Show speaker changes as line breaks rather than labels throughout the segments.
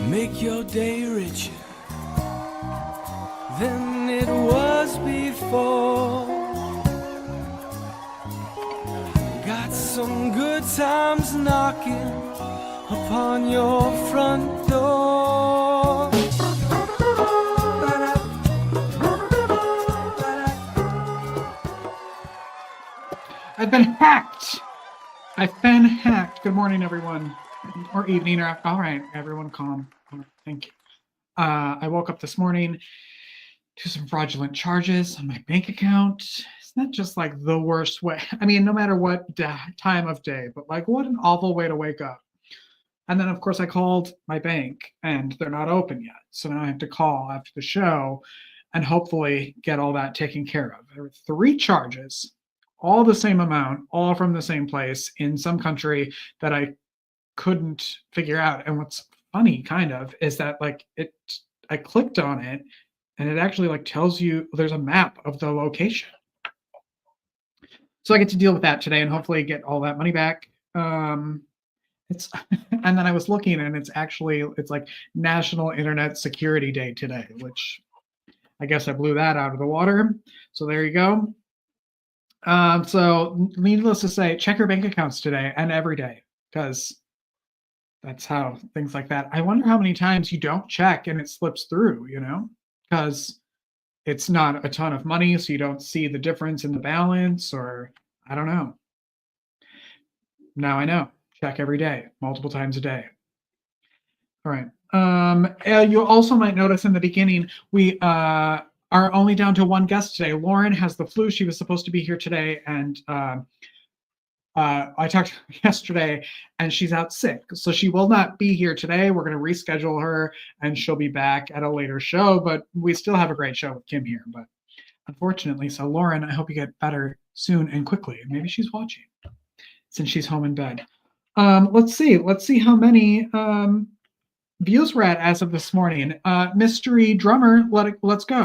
Make your day richer than it was before. Got some good times knocking upon your front door.
I've been hacked. I've been hacked. Good morning, everyone. Or evening, or all right, everyone calm. Thank you. I woke up this morning to some fraudulent charges on my bank account. It's not just like the worst way. I mean, no matter what time of day, but like what an awful way to wake up. And then, of course, I called my bank and they're not open yet. So now I have to call after the show and hopefully get all that taken care of. There were 3 charges, all the same amount, all from the same place in some country that I couldn't figure out. And what's funny kind of is that like I clicked on it and it actually like tells you there's a map of the location. So I get to deal with that today and hopefully get all that money back. It's and then I was looking and it's like National Internet Security Day today, which I guess I blew that out of the water. So there you go. So needless to say, check your bank accounts today and every day, because that's how things like that. I wonder how many times you don't check and it slips through, because it's not a ton of money, so you don't see the difference in the balance, or I don't know. Now I know. Check every day, multiple times a day. All right. You also might notice in the beginning, we are only down to 1 guest today. Lauren has the flu. She was supposed to be here today, and I talked to her yesterday and she's out sick. So she will not be here today. We're going to reschedule her and she'll be back at a later show, but we still have a great show with Kim here. But unfortunately, so Lauren, I hope you get better soon and quickly. Maybe she's watching since she's home in bed. Let's see how many views we're at as of this morning. Mystery drummer, let's go.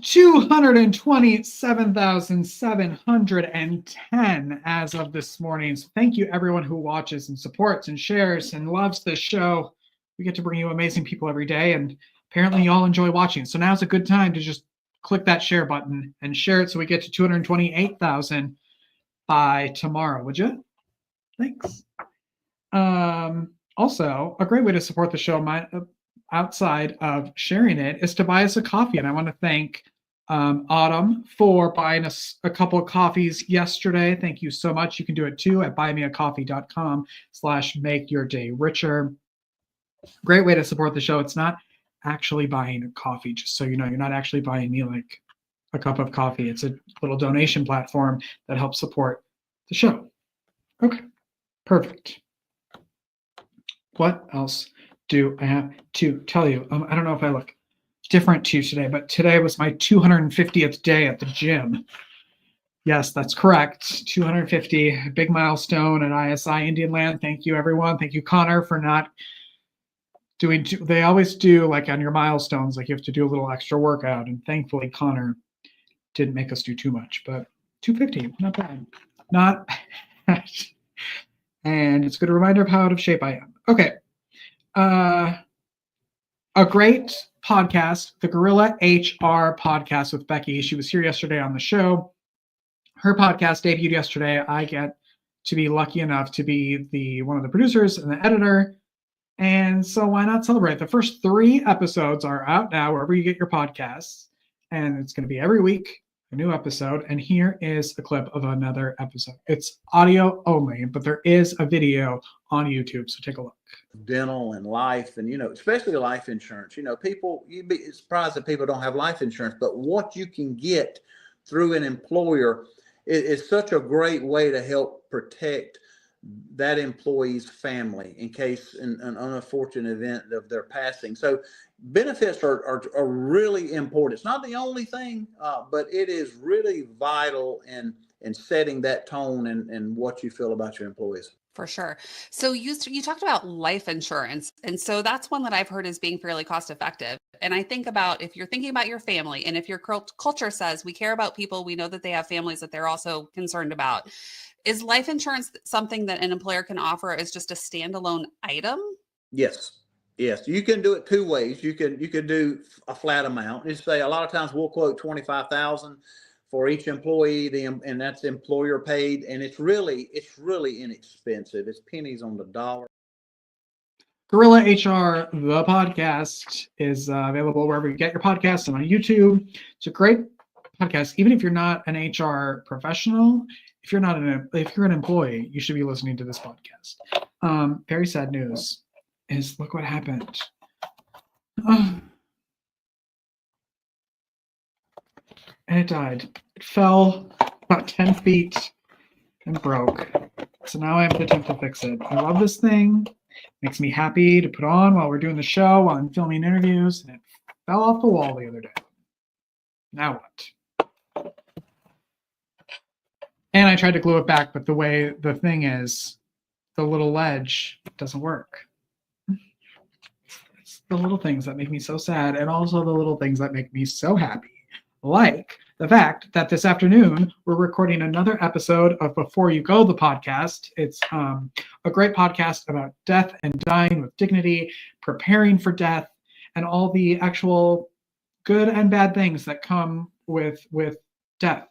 227,710 as of this morning. So thank you everyone who watches and supports and shares and loves this show. We get to bring you amazing people every day, and apparently you all enjoy watching. So now's a good time to just click that share button and share it so we get to 228,000 by tomorrow, would you? Thanks. Also, a great way to support the show, outside of sharing it, is to buy us a coffee. And I want to thank Autumn for buying us a couple of coffees yesterday. Thank you so much. You can do it too at buymeacoffee.com/makeyourdayricher. Great way to support the show. It's not actually buying a coffee, just so you know. You're not actually buying me like a cup of coffee. It's a little donation platform that helps support the show. Okay, perfect. What else do I have to tell you? I don't know if I look different to you today, but today was my 250th day at the gym. Yes, that's correct. 250, big milestone at ISI Indian Land. Thank you, everyone. Thank you, Connor, for not doing. They always do, like on your milestones, like you have to do a little extra workout. And thankfully, Connor didn't make us do too much, but 250, not bad. Not bad. And it's a good reminder of how out of shape I am. Okay. A great podcast, the Gorilla HR podcast with Becky. She was here yesterday on the show. Her podcast debuted yesterday. I get to be lucky enough to be one of the producers and the editor. And so why not celebrate? The first 3 episodes are out now, wherever you get your podcasts. And it's going to be every week, a new episode. And here is a clip of another episode. It's audio only, but there is a video on YouTube. So take a look.
Dental and life, and especially life insurance. People, you'd be surprised that people don't have life insurance, but what you can get through an employer is such a great way to help protect that employee's family in case an unfortunate event of their passing. So benefits are really important. It's not the only thing, but it is really vital in setting that tone and what you feel about your employees.
For sure. So you talked about life insurance, and so that's one that I've heard is being fairly cost effective. And I think about if you're thinking about your family, and if your culture says we care about people, we know that they have families that they're also concerned about. Is life insurance something that an employer can offer as just a standalone item?
Yes. Yes. You can do it two ways. You can do a flat amount. You say a lot of times we'll quote 25,000 for each employee, and that's employer paid, and it's really inexpensive. It's pennies on the dollar.
Gorilla HR, the podcast, is available wherever you get your podcasts and on YouTube. It's a great podcast. Even if you're not an HR professional, if you're an employee, you should be listening to this podcast. Very sad news is look what happened. And it died. It fell about 10 feet and broke. So now I have to attempt to fix it. I love this thing. Makes me happy to put on while we're doing the show, while I'm filming interviews, and it fell off the wall the other day. Now what? And I tried to glue it back, but the way the thing is, the little ledge doesn't work. It's the little things that make me so sad, and also the little things that make me so happy. Like the fact that this afternoon we're recording another episode of Before You Go, the podcast. It's a great podcast about death and dying with dignity, preparing for death, and all the actual good and bad things that come with death.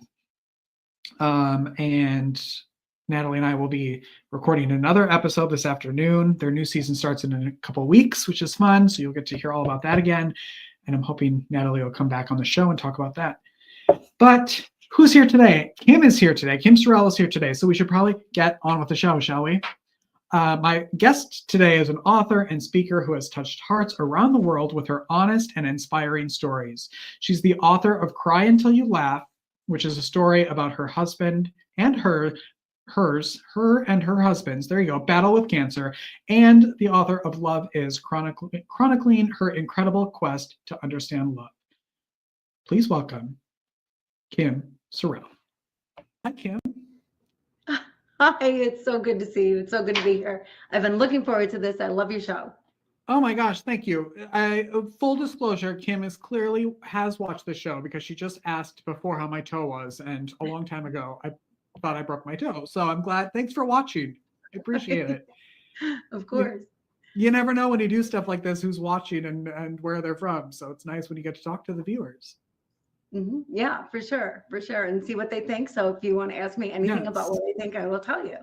And Natalie and I will be recording another episode this afternoon. Their new season starts in a couple of weeks, which is fun. So you'll get to hear all about that again. And I'm hoping Natalie will come back on the show and talk about that. But who's here today? Kim is here today. Kim Sorrelle is here today. So we should probably get on with the show, shall we? My guest today is an author and speaker who has touched hearts around the world with her honest and inspiring stories. She's the author of Cry Until You Laugh, which is a story about her husband and her and her husband's, there you go, battle with cancer, and the author of Love is chronicling her incredible quest to understand love. Please welcome Kim Sorrelle. Hi, Kim.
Hi, it's so good to see you. It's so good to be here. I've been looking forward to this. I love your show.
Oh my gosh, thank you. Full disclosure, Kim has watched the show because she just asked before how my toe was, and a long time ago, I thought I broke my toe. So I'm glad. Thanks for watching. I appreciate it.
Of course.
You never know when you do stuff like this who's watching and where they're from. So it's nice when you get to talk to the viewers.
Mm-hmm. Yeah, for sure, and see what they think. So if you want to ask me anything about what they think, I will tell you.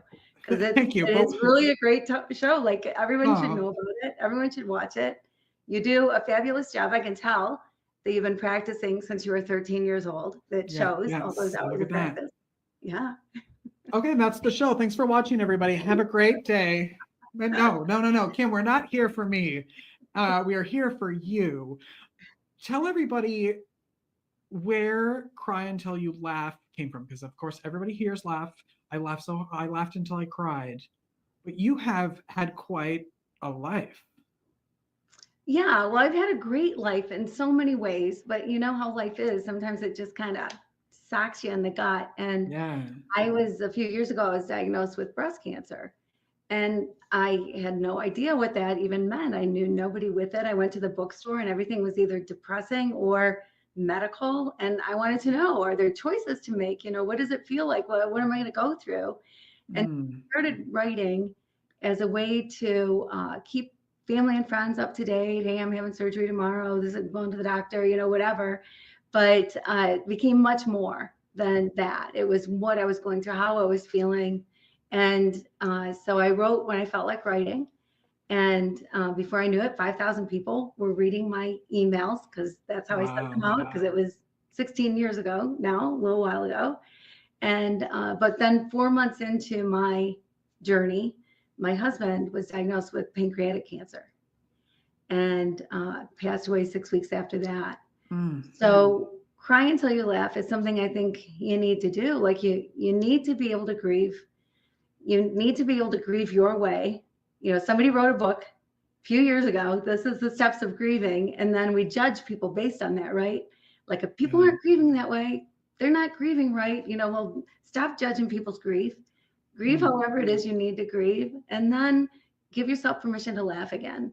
Because it's really a great show. Like everyone should know about it. Everyone should watch it. You do a fabulous job. I can tell that you've been practicing since you were 13 years old. That shows all those hours of practice. Yeah.
Okay, that's the show. Thanks for watching, everybody. Have a great day. But no, Kim, we're not here for me. We are here for you. Tell everybody where Cry Until You Laugh came from, because of course everybody hears laugh. I laughed until I cried. But you have had quite a life.
Yeah, well, I've had a great life in so many ways, but you know how life is. Sometimes it just kind of socks you in the gut. And a few years ago, I was diagnosed with breast cancer. And I had no idea what that even meant. I knew nobody with it. I went to the bookstore and everything was either depressing or medical. And I wanted to know, are there choices to make? You know, what does it feel like? What am I going to go through? And I started writing as a way to keep family and friends up to date. Hey, I'm having surgery tomorrow. This is going to the doctor, you know, whatever. But it became much more than that. It was what I was going through, how I was feeling. And so I wrote when I felt like writing. And before I knew it, 5,000 people were reading my emails, because that's how I sent them out, because it was 16 years ago now, a little while ago. And but then 4 months into my journey, my husband was diagnosed with pancreatic cancer and passed away 6 weeks after that. So Cry Until You Laugh is something I think you need to do. Like you need to be able to grieve. You need to be able to grieve your way. You know, somebody wrote a book a few years ago. This is the steps of grieving. And then we judge people based on that, right? Like if people aren't grieving that way, they're not grieving right. You know, well, stop judging people's grief grieve however it is you need to grieve, and then give yourself permission to laugh again.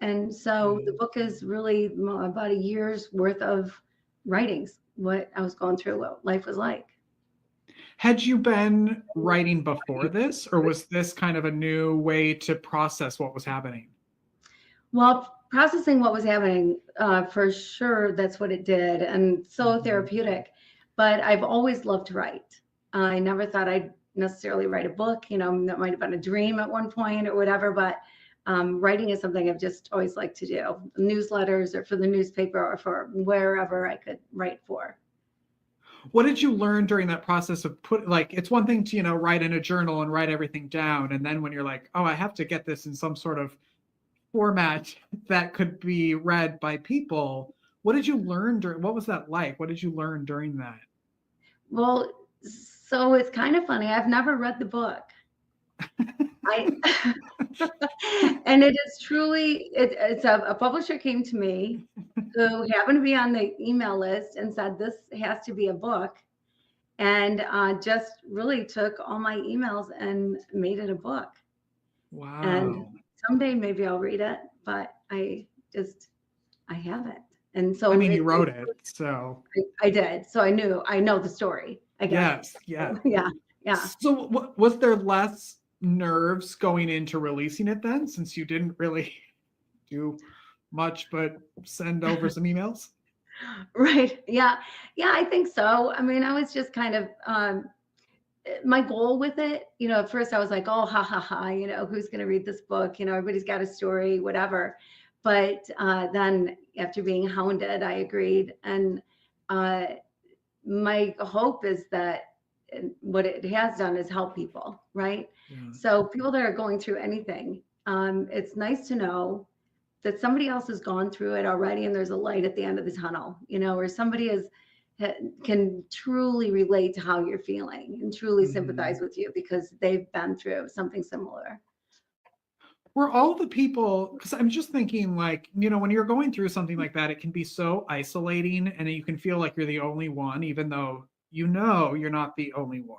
And so the book is really about a year's worth of writings, what I was going through, what life was like.
Had you been writing before this, or was this kind of a new way to process what was happening?
Well, processing what was happening, for sure, that's what it did, and so therapeutic. But I've always loved to write. I never thought I'd necessarily write a book. You know, that might have been a dream at one point or whatever, but writing is something I've just always liked to do. Newsletters, or for the newspaper, or for wherever I could write for.
What did you learn during that process of it's one thing to, write in a journal and write everything down. And then when you're like, oh, I have to get this in some sort of format that could be read by people. What did you learn what was that like? What did you learn during that?
Well, so it's kind of funny. I've never read the book. And it is truly, it's a publisher came to me who happened to be on the email list and said, this has to be a book. And just really took all my emails and made it a book.
Wow.
And someday maybe I'll read it, but I haven't. And so
you wrote it, so
I did. So I know the story, I guess.
Yes.
Yeah.
So was there less nerves going into releasing it then, since you didn't really do much but send over some emails?
Right. Yeah, I think so. I mean, I was just kind of my goal with it, at first I was like, oh, ha ha ha, who's going to read this book? Everybody's got a story, whatever. But then after being hounded, I agreed. And my hope is that what it has done is help people, right? Yeah. So people that are going through anything, it's nice to know that somebody else has gone through it already, and there's a light at the end of the tunnel, or somebody can truly relate to how you're feeling and truly sympathize with you because they've been through something similar.
Were all the people, because I'm just thinking, when you're going through something like that, it can be so isolating, and you can feel like you're the only one, even though you're not the only one.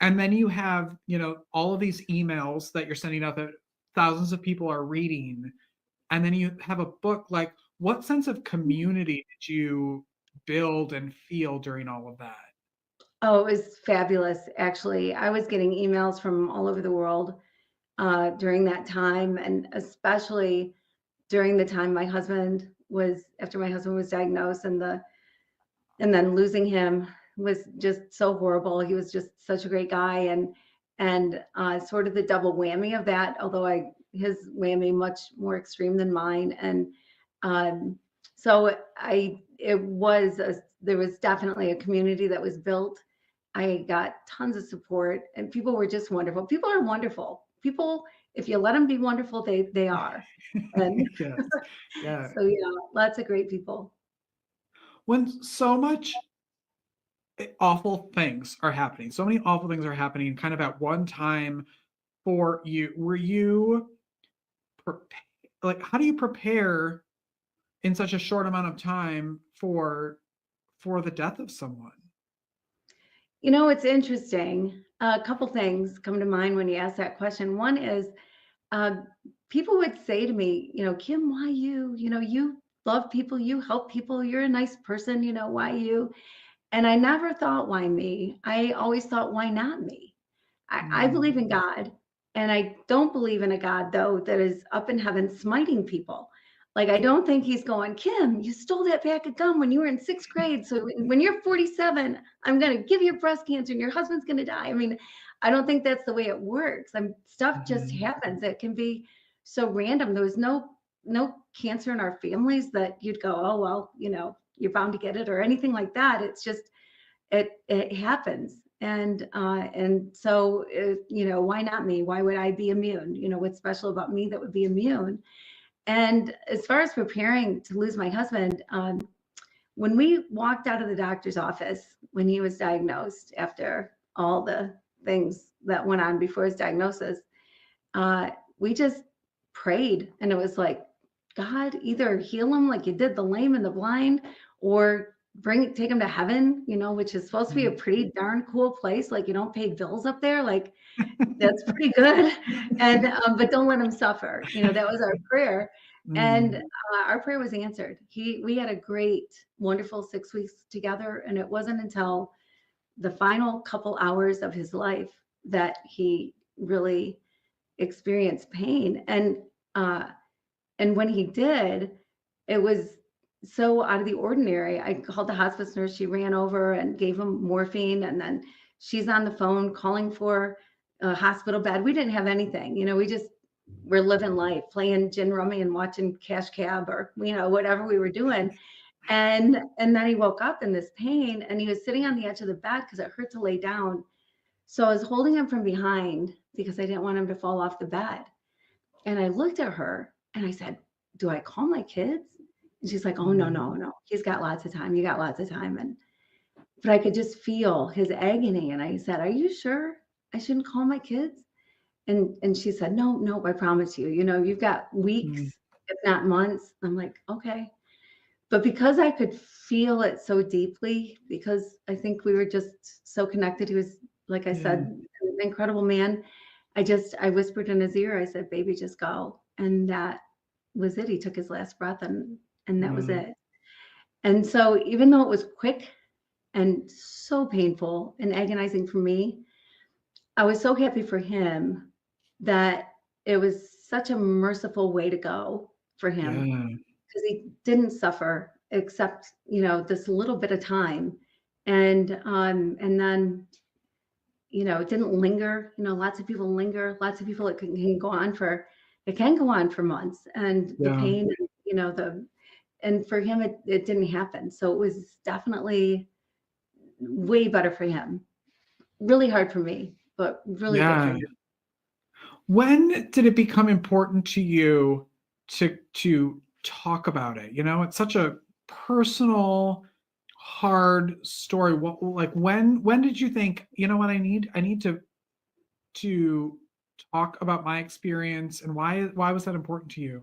And then you have, all of these emails that you're sending out that thousands of people are reading. And then you have a book. What sense of community did you build and feel during all of that?
Oh, it was fabulous. Actually, I was getting emails from all over the world during that time, and especially during the time after my husband was diagnosed, and then losing him was just so horrible. He was just such a great guy, and sort of the double whammy of that, although his whammy much more extreme than mine. And so there was definitely a community that was built. I got tons of support, and people were just wonderful. People are wonderful. People, if you let them be wonderful, they are. And
yeah.
So lots of great people.
When so much awful things are happening, so many awful things are happening kind of at one time for you, were you how do you prepare in such a short amount of time for the death of someone?
It's interesting. A couple things come to mind when you ask that question. One is people would say to me, Kim, why you? You love people, you help people, you're a nice person, why you? And I never thought, why me? I always thought, why not me? I believe in God, and I don't believe in a God, though, that is up in heaven smiting people. I don't think he's going, Kim, you stole that pack of gum when you were in 6th grade. So when you're 47, I'm going to give you breast cancer and your husband's going to die. I mean, I don't think that's the way it works. Stuff just happens. It can be so random. There was no cancer in our families that you'd go, oh, well, you're bound to get it or anything like that. It's just, it happens. And so, why not me? Why would I be immune? What's special about me that would be immune? And as far as preparing to lose my husband, when we walked out of the doctor's office, when he was diagnosed, after all the things that went on before his diagnosis, we just prayed. And it was like, God, either heal him like you did the lame and the blind, or take him to heaven, which is supposed to be a pretty darn cool place. Like, you don't pay bills up there. Like, that's pretty good. And, but don't let him suffer. That was our prayer. And our prayer was answered. We had a great, wonderful 6 weeks together. And it wasn't until the final couple hours of his life that he really experienced pain. And when he did, it was so out of the ordinary. I called the hospice nurse. She ran over and gave him morphine. And then she's on the phone calling for a hospital bed. We didn't have anything, we're living life, playing gin rummy and watching Cash Cab or, whatever we were doing. And then he woke up in this pain, and he was sitting on the edge of the bed because it hurt to lay down. So I was holding him from behind because I didn't want him to fall off the bed. And I looked at her and I said, do I call my kids? And she's like, oh, no. He's got lots of time. You got lots of time. But I could just feel his agony. And I said, are you sure I shouldn't call my kids? And she said, no, I promise you, you've got weeks, if not months. I'm like, okay. But because I could feel it so deeply, because I think we were just so connected. He was, like I said, an incredible man. I whispered in his ear, I said, baby, just go. And that was it. He took his last breath, and that was it. And so even though it was quick and so painful and agonizing for me, I was so happy for him that it was such a merciful way to go for him, because he didn't suffer except, this little bit of time. And then, it didn't linger. Lots of people linger. Lots of people, it can go on for months. And the pain, and for him, it didn't happen. So it was definitely way better for him. Really hard for me, but really good for him.
When did it become important to you to talk about it? It's such a personal, hard story. When did you think, what I need to talk about my experience, and why was that important to you?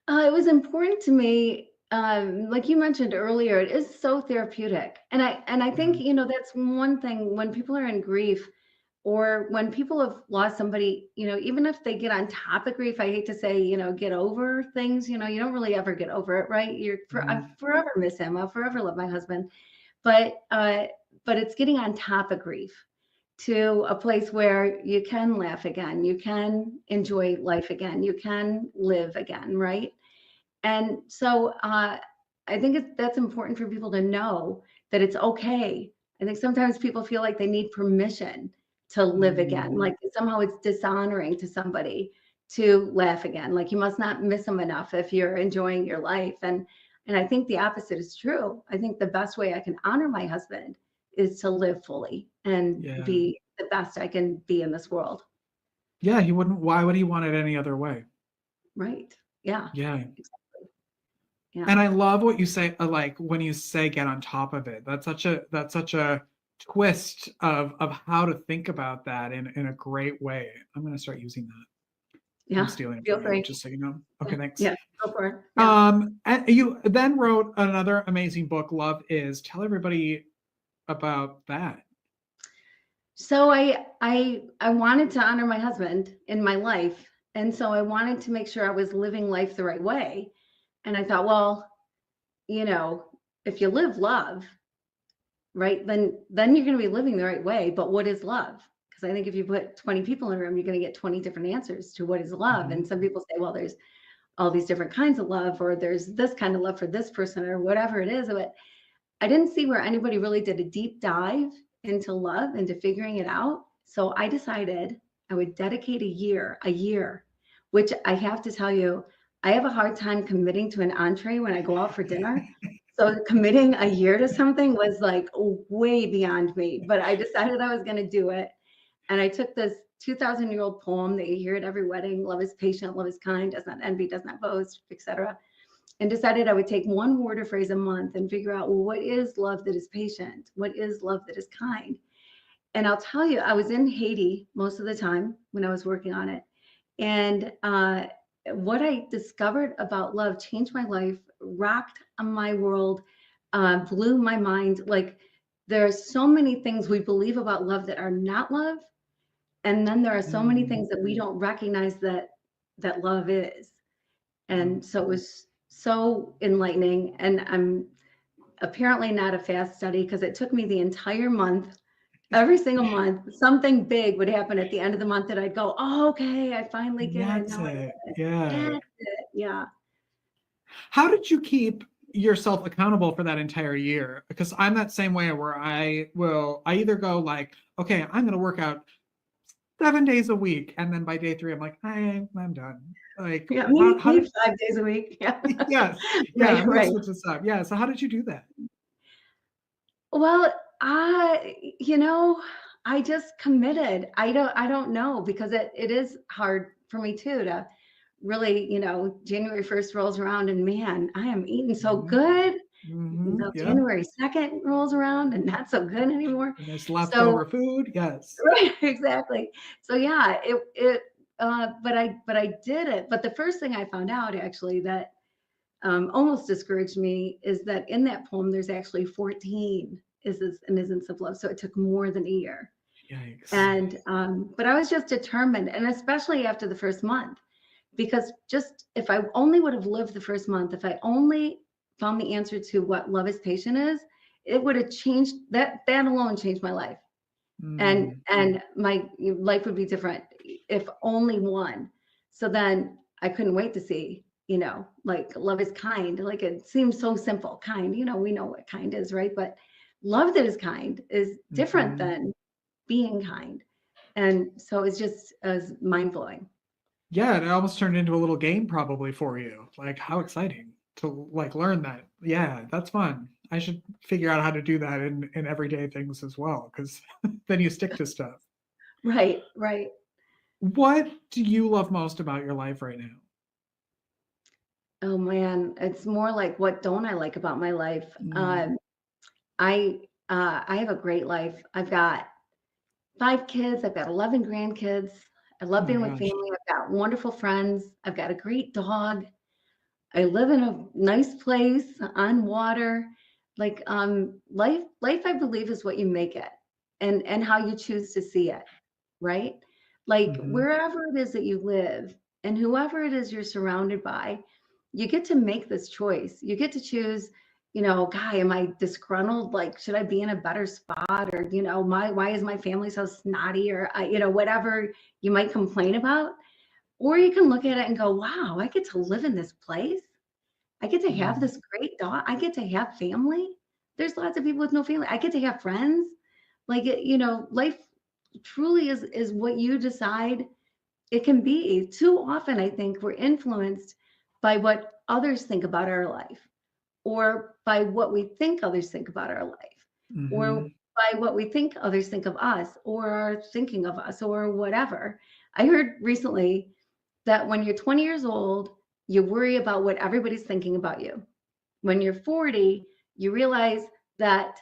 It was important to me. Like you mentioned earlier, it is so therapeutic. And I think, that's one thing when people are in grief, or when people have lost somebody, even if they get on top of grief, I hate to say, get over things, you don't really ever get over it, right? I forever miss him. I'll forever love my husband. But it's getting on top of grief to a place where you can laugh again, you can enjoy life again, you can live again, right? And so I think that's important for people to know, that it's okay. I think sometimes people feel like they need permission to live again, like somehow it's dishonoring to somebody to laugh again. Like, you must not miss them enough if you're enjoying your life. And I think the opposite is true. I think the best way I can honor my husband is to live fully and be the best I can be in this world.
Yeah, why would he want it any other way?
Right. Yeah.
Yeah.
Exactly. Yeah.
And I love what you say, like when you say get on top of it. That's such a twist of how to think about that in a great way. I'm going to start using that.
Yeah.
I'm stealing it from you, just so you know. Okay, thanks.
Yeah, go for it. Yeah.
And you then wrote another amazing book, Love Is. Tell everybody about that.
So I wanted to honor my husband in my life. And so I wanted to make sure I was living life the right way. And I thought, well, if you live love, right, then you're going to be living the right way. But what is love? Because I think if you put 20 people in a room, you're going to get 20 different answers to what is love. And some people say, well, there's all these different kinds of love, or there's this kind of love for this person, or whatever it is. But I didn't see where anybody really did a deep dive into love, into figuring it out. So I decided I would dedicate a year, which I have to tell you, I have a hard time committing to an entree when I go out for dinner. So committing a year to something was like way beyond me, but I decided I was going to do it. And I took this 2,000-year-old poem that you hear at every wedding, love is patient, love is kind, does not envy, does not boast, etc. And decided I would take one word or phrase a month and figure out, well, what is love that is patient? What is love that is kind? And I'll tell you, I was in Haiti most of the time when I was working on it. And what I discovered about love changed my life, rocked my world. blew my mind. Like, there are so many things we believe about love that are not love. And then there are so many things that we don't recognize that love is. And so it was so enlightening. And I'm apparently not a fast study, because it took me the entire month. Every single month, something big would happen at the end of the month that I'd go, oh, okay, I finally get it.
That's
Now I
it.
get it.
Yeah.
That's it. Yeah.
How did you keep yourself accountable for that entire year? Because I'm that same way, where I either go like, okay, I'm going to work out 7 days a week, and then by day 3, I'm like, I'm done. Like,
Yeah,
how
me
did
5 days a week. Yeah.
yes, yeah,
Right,
I'm going to
right.
switch this up. Yeah. So how did you do that?
Well, I just committed. I don't know, because it is hard for me too to really, January 1st rolls around and man, I am eating so good. Until
Yep.
January 2nd rolls around and not so good anymore.
And there's
So,
leftover food. Yes.
right, exactly. So yeah, but I did it. But the first thing I found out, actually, that almost discouraged me, is that in that poem there's actually 14 isn't of love. So it took more than a year.
Yikes.
And but I was just determined, and especially after the first month, because just if I only would have lived the first month, if I only found the answer to what love is patient is, it would have changed. That alone changed my life. And my life would be different if only one. So then I couldn't wait to see, like, love is kind. Like, it seems so simple. Kind, we know what kind is, right? But love that is kind is different than being kind. And so it was mind-blowing.
Yeah, and it almost turned into a little game probably for you. Like, how exciting to like learn that. Yeah, that's fun. I should figure out how to do that in everyday things as well, because then you stick to stuff.
Right.
What do you love most about your life right now?
Oh man, it's more like, what don't I like about my life?
Mm.
I have a great life. I've got 5 kids. I've got 11 grandkids. I
Oh
love
my
being with
gosh.
family. I've got wonderful friends. I've got a great dog. I live in a nice place on water. Like, life, I believe, is what you make it, and how you choose to see it, right? Like, wherever it is that you live and whoever it is you're surrounded by, you get to make this choice. You get to choose, guy, am I disgruntled? Like, should I be in a better spot? Or, why is my family so snotty? Or, whatever you might complain about. Or you can look at it and go, wow, I get to live in this place. I get to have this great dog. I get to have family. There's lots of people with no family. I get to have friends. Like, life truly is what you decide it can be. Too often, I think we're influenced by what others think about our life, or by what we think others think about our life, or by what we think others think of us, or are thinking of us, or whatever. I heard recently that when you're 20 years old, you worry about what everybody's thinking about you. When you're 40, you realize that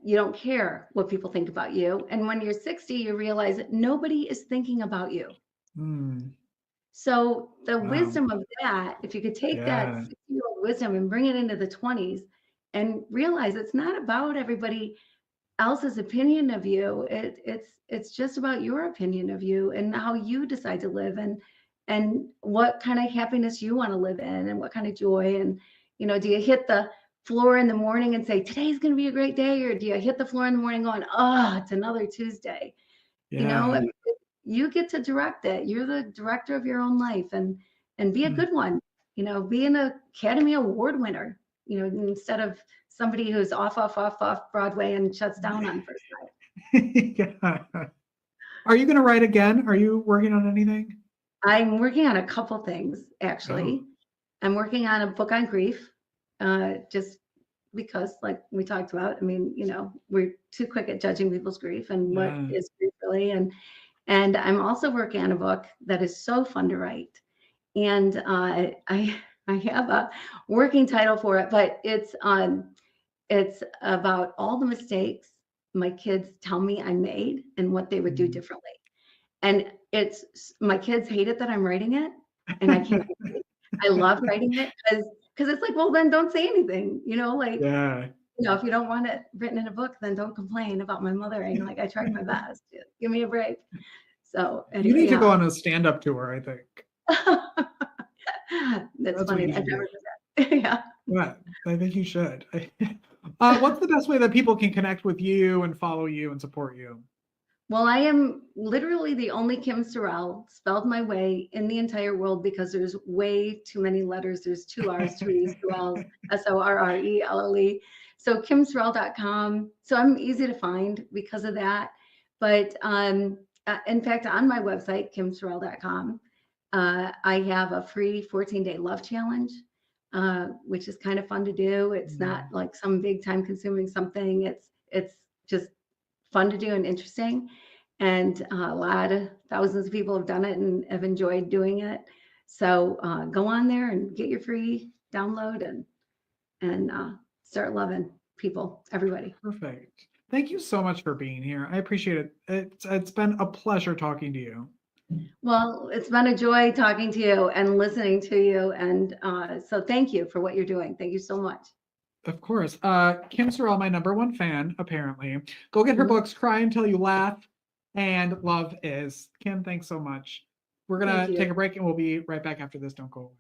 you don't care what people think about you. And when you're 60, you realize that nobody is thinking about you. So the wisdom of that, if you could take that 60-year-old wisdom and bring it into the 20s and realize it's not about everybody else's opinion of you. It's just about your opinion of you and how you decide to live, and what kind of happiness you want to live in, and what kind of joy. And, do you hit the floor in the morning and say, today's going to be a great day? Or do you hit the floor in the morning going, oh, it's another Tuesday? And you get to direct it. You're the director of your own life, and be a good one. Be an Academy Award winner, instead of somebody who's off Broadway and shuts down on first night.
Yeah. Are you going to write again? Are you working on anything?
I'm working on a couple things, actually. I'm working on a book on grief, just because, like we talked about, I mean, we're too quick at judging people's grief and what is grief really. And I'm also working on a book that is so fun to write. And I have a working title for it, but it's about all the mistakes my kids tell me I made and what they would do differently. And my kids hate it that I'm writing it, and I can't. I love writing it because Because it's like, well, then don't say anything, like,
Yeah.
if you don't want it written in a book, then don't complain about my mothering. Like, I tried my best. Give me a break. So
You
anyway,
need to go on a stand-up tour, I think.
That's
what
funny.
you
I've
should
never
do.
done that. Yeah.
Yeah, I think you should. What's the best way that people can connect with you and follow you and support you?
Well, I am literally the only Kim Sorrelle spelled my way in the entire world because there's way too many letters. There's 2 R's, 2 E's, 2 L's, Sorrelle. So kimsorrelle.com. So I'm easy to find because of that. But in fact, on my website, kimsorrelle.com, I have a free 14-day love challenge, which is kind of fun to do. It's not like some big time consuming something. It's just fun to do and interesting. And a lot of thousands of people have done it and have enjoyed doing it. So go on there and get your free download and start loving people, everybody.
Perfect. Thank you so much for being here. I appreciate it. It's been a pleasure talking to you.
Well, it's been a joy talking to you and listening to you. And so thank you for what you're doing. Thank you so much.
Of course. Kim Sorrelle, my #1 fan, apparently. Go get her books, Cry Until You Laugh, and Love Is. Kim, thanks so much. We're going to take a break and we'll be right back after this. Don't go away.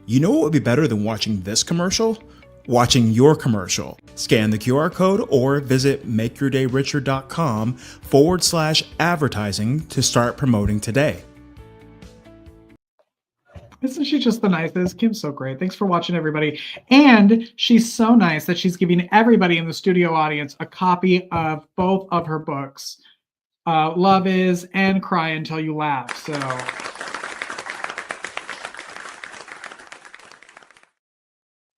You know what would be better than watching this commercial? Watching your commercial. Scan the QR code or visit makeyourdayricher.com/advertising to start promoting today.
Isn't she just the nicest? Kim's so great. Thanks for watching, everybody. And she's so nice that she's giving everybody in the studio audience a copy of both of her books, Love Is and Cry Until You Laugh. So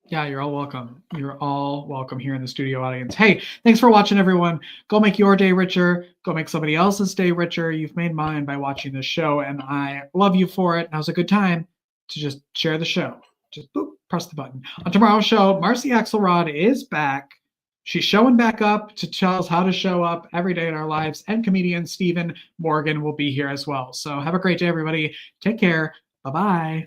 yeah, you're all welcome. You're all welcome here in the studio audience. Hey, thanks for watching, everyone. Go make your day richer. Go make somebody else's day richer. You've made mine by watching this show, and I love you for it. Now's a good time to just share the show. Just boop, press the button. On tomorrow's show, Marcy Axelrod is back. She's showing back up to tell us how to show up every day in our lives, and comedian Stephen Morgan will be here as well. So have a great day, everybody. Take care. Bye-bye.